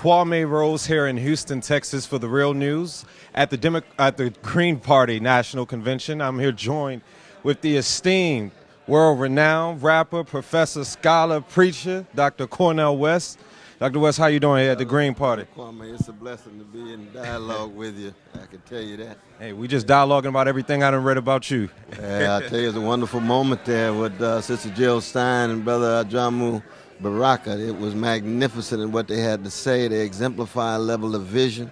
Kwame Rose here in Houston, Texas for The Real News at the Green Party National Convention. I'm here joined with the esteemed, world-renowned rapper, professor, scholar, preacher, Dr. Cornel West. Dr. West, how you doing here at the Green Party? Kwame, it's a blessing to be in dialogue with you. I can tell you that. Hey, we just dialoguing about everything I done read about you. Yeah, I tell you, it's a wonderful moment there with Sister Jill Stein and Brother Ajamu Baraka. It was magnificent in what they had to say. They exemplify a level of vision,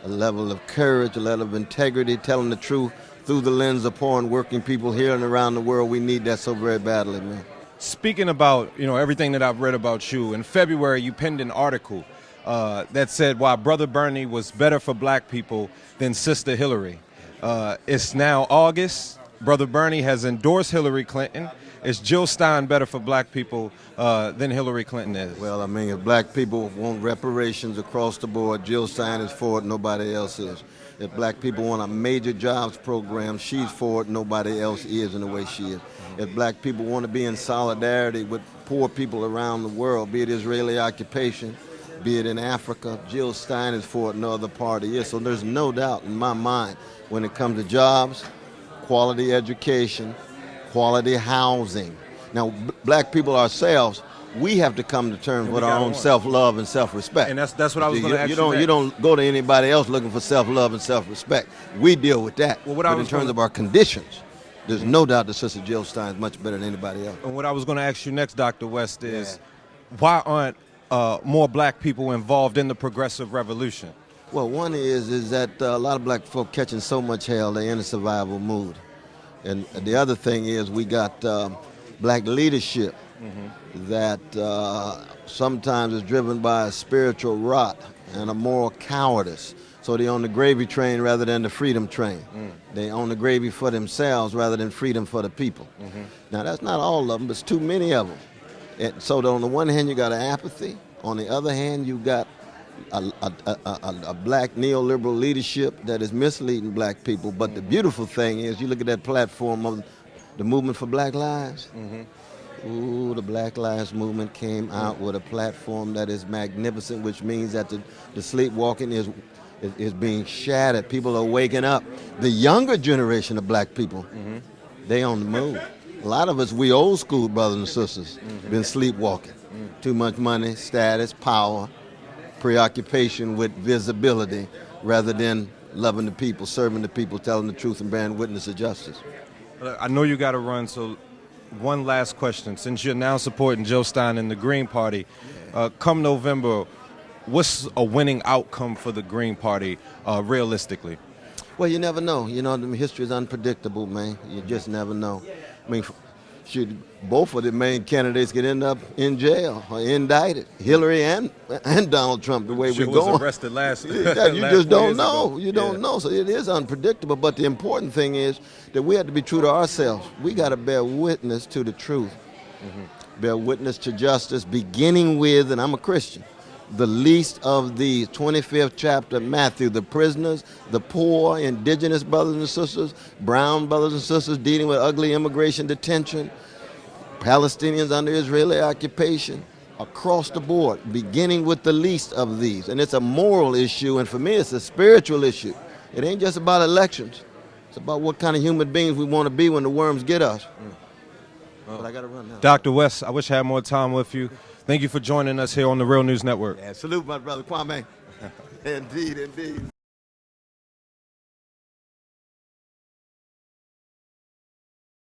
a level of courage, a level of integrity, telling the truth through the lens of poor and working people here and around the world. We need that so very badly, man. Speaking about, everything that I've read about you, in February you penned an article that said why Brother Bernie was better for black people than Sister Hillary. It's now August. Brother Bernie has endorsed Hillary Clinton. Is Jill Stein better for black people than Hillary Clinton is? Well, I mean, if black people want reparations across the board, Jill Stein is for it, nobody else is. If black people want a major jobs program, she's for it, nobody else is in the way she is. If black people want to be in solidarity with poor people around the world, be it Israeli occupation, be it in Africa, Jill Stein is for it, no other party is. So there's no doubt in my mind when it comes to jobs, quality education, quality housing. Now, black people ourselves, we have to come to terms with our own self-love and self-respect. And that's what I was going to ask you. You don't go to anybody else looking for self-love and self-respect. We deal with that. Well, but in terms of our conditions, there's no doubt that Sister Jill Stein is much better than anybody else. And what I was going to ask you next, Dr. West, is why aren't more black people involved in the progressive revolution? Well, one is that a lot of black folk catching so much hell, they're in a survival mood. And the other thing is we got black leadership that sometimes is driven by a spiritual rot and a moral cowardice. So they own the gravy train rather than the freedom train. They own the gravy for themselves rather than freedom for the people. Now, that's not all of them, but it's too many of them. And so on the one hand, you got an apathy. On the other hand, you got a black neoliberal leadership that is misleading black people. But the beautiful thing is, you look at that platform of the movement for Black Lives. Ooh, the Black Lives Movement came out with a platform that is magnificent, which means that the sleepwalking is being shattered. People are waking up. The younger generation of black people, they on the move. A lot of us, we old school brothers and sisters, been sleepwalking. Too much money, status, power, preoccupation with visibility rather than loving the people, serving the people, telling the truth, and bearing witness to justice. I know you got to run, so one last question. Since you're now supporting Jill Stein and the Green Party, come November, what's a winning outcome for the Green Party realistically? Well, you never know. History is unpredictable, man. You just never know. I mean, both of the main candidates could end up in jail or indicted. Hillary and Donald Trump, the way we're going. She was arrested last You just don't know. Ago. You don't know. So it is unpredictable. But the important thing is that we have to be true to ourselves. We got to bear witness to the truth. Bear witness to justice, beginning with, and I'm a Christian, the least of these, 25th chapter, Matthew, the prisoners, the poor, indigenous brothers and sisters, brown brothers and sisters dealing with ugly immigration detention, Palestinians under Israeli occupation, across the board, beginning with the least of these. And it's a moral issue, and for me, it's a spiritual issue. It ain't just about elections. It's about what kind of human beings we want to be when the worms get us. But I got to run now. Dr. West, I wish I had more time with you. Thank you for joining us here on the Real News Network. Yeah, salute my brother Kwame. Indeed, indeed.